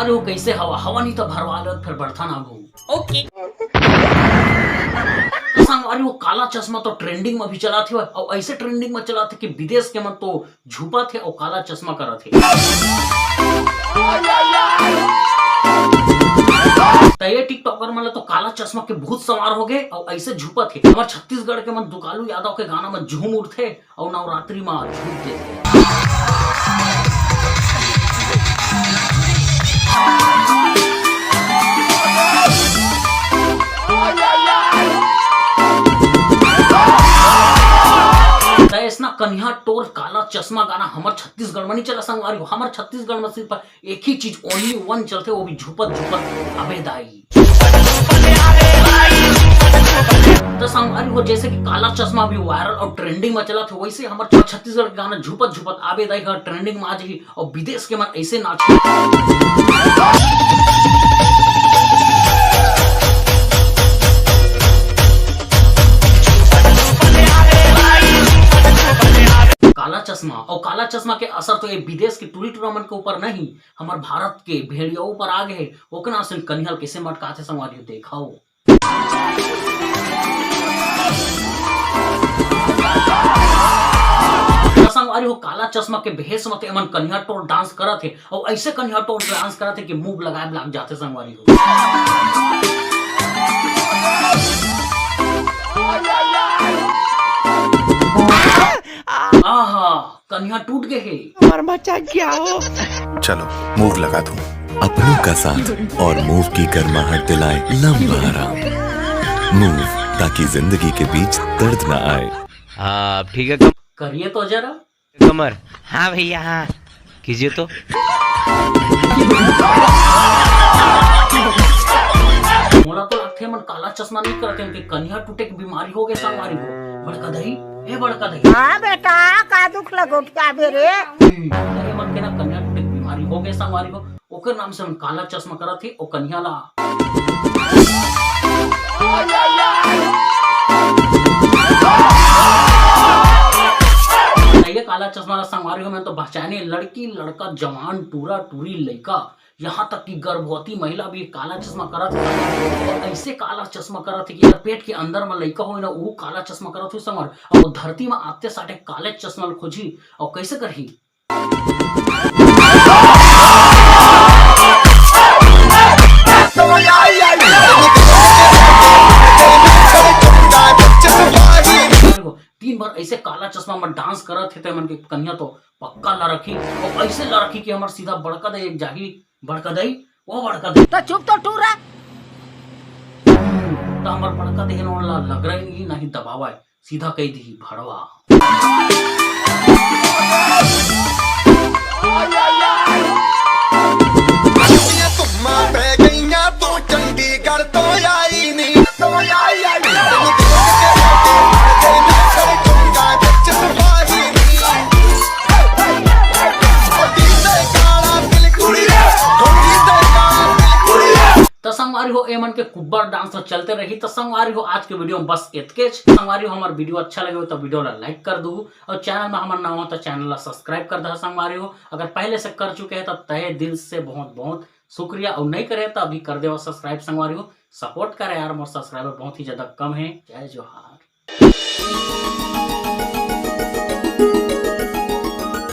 संगवारी हो कैसे हवा हवा नहीं तो भरवा लो फिर बढ़ता ना घूम। ओके। तो संगवारी वो काला चश्मा तो ट्रेंडिंग में भी चला थे और ऐसे ट्रेंडिंग में चला थे कि विदेश के मन तो झूपा थे और काला चश्मा करा थे। तो ये टिकटॉकर मतलब तो काला चश्मा के भूत सवार हो गए और ऐसे झूपा थे। हमारे छत्तीसगढ़ के मन दुकालू यादव के गाना में झूम उठते और नवरात्रि में झूमते थे। कन्या टोर काला चश्मा गाना हमारे छत्तीसगढ़ में नहीं चला संगवारी हो। हमारे छत्तीसगढ़ में सिर्फ एक ही चीज ओनली वन चलते वो भी झुपत झुपत आबेदाई। तो संगवारी हो जैसे कि काला चश्मा भी वायरल और ट्रेंडिंग में चला था वैसे हमारे छत्तीसगढ़ का गाना झुपत झुपत आबेदाई का ट्रेंडिंग में आ जाएगी और विदेश के मन ऐसे नाच। काला चश्मा के असर तो ये विदेश के टूरी टूरामन के ऊपर नहीं हमारे भारत के भेड़ियों पर आ गए। ओकना से कन्हल कैसे मटकाते संगवारी देखाओ। संगवारी हो काला चश्मा के भेष में एमन कन्हैया टोर डांस करा थे और ऐसे कन्हैया टोर डांस करा थे कि मुंह लगाए लग जाते संगवारी हो। कन्या टूट गए है और बचा क्या हो। चलो मूव लगा दूं अपनों का साथ और मूव की गर्माहट दिलाए लंबा आराम। मूव ताकि जिंदगी के बीच दर्द न आए। हाँ ठीक है करिए तो जरा कमर। हाँ भैया हाँ कीजिए तो। मोला तो लगते मन काला चश्मा नहीं करते उनके कन्या टूटे की बीमारी हो गए संगवारी हो। बड़का दही ए बड़का दही। हाँ बेटा का दुख लगो क्या बेरे। अरे मन के ना कन्या टूटे की बीमारी हो गए संगवारी हो ओकर नाम से मन काला चश्मा करा थे ओ कन्या ला। ये काला चश्मा संगवारी हो मैं तो बचाने लड़की लड़का जवान टूरा टूरी लड़का यहाँ तक कि गर्भवती महिला भी काला चश्मा करा था और ऐसे काला चश्मा करा थे कि पेट के अंदर में लड़का हो ना वो काला चश्मा करा थे समर और धरती में आते साटे काले चश्मा खोजी और कैसे करही। तीन बार ऐसे काला चश्मा में डांस करा थे मन के कन्या तो पक्का ला रखी और ऐसे ला रखी कि हमारे सीधा बड़का दे एक जाही बड़का दई वो बड़का दई तो चुप तो टूरा तो हमार बड़का दे ला लग रहा ही नहीं दबावा सीधा कही दी भड़वा। संगवारी हो एमन के कुब्बर डांस तो चलते रही। तो संगवारी हो आज के वीडियो में बस इतके। संगवारी हो हमारा वीडियो अच्छा लगे तो वीडियो ला लाइक कर दू और चैनल में हमारा नाम हो तो चैनल ला सब्सक्राइब कर दो। संगवारी हो अगर पहले से कर चुके हैं तो तहे दिल से बहुत बहुत शुक्रिया और नहीं करे तो अभी कर दे सब्सक्राइब। संगवारी हो सपोर्ट करे यार मोर सब्सक्राइबर बहुत ही ज्यादा कम है। जय जोहार।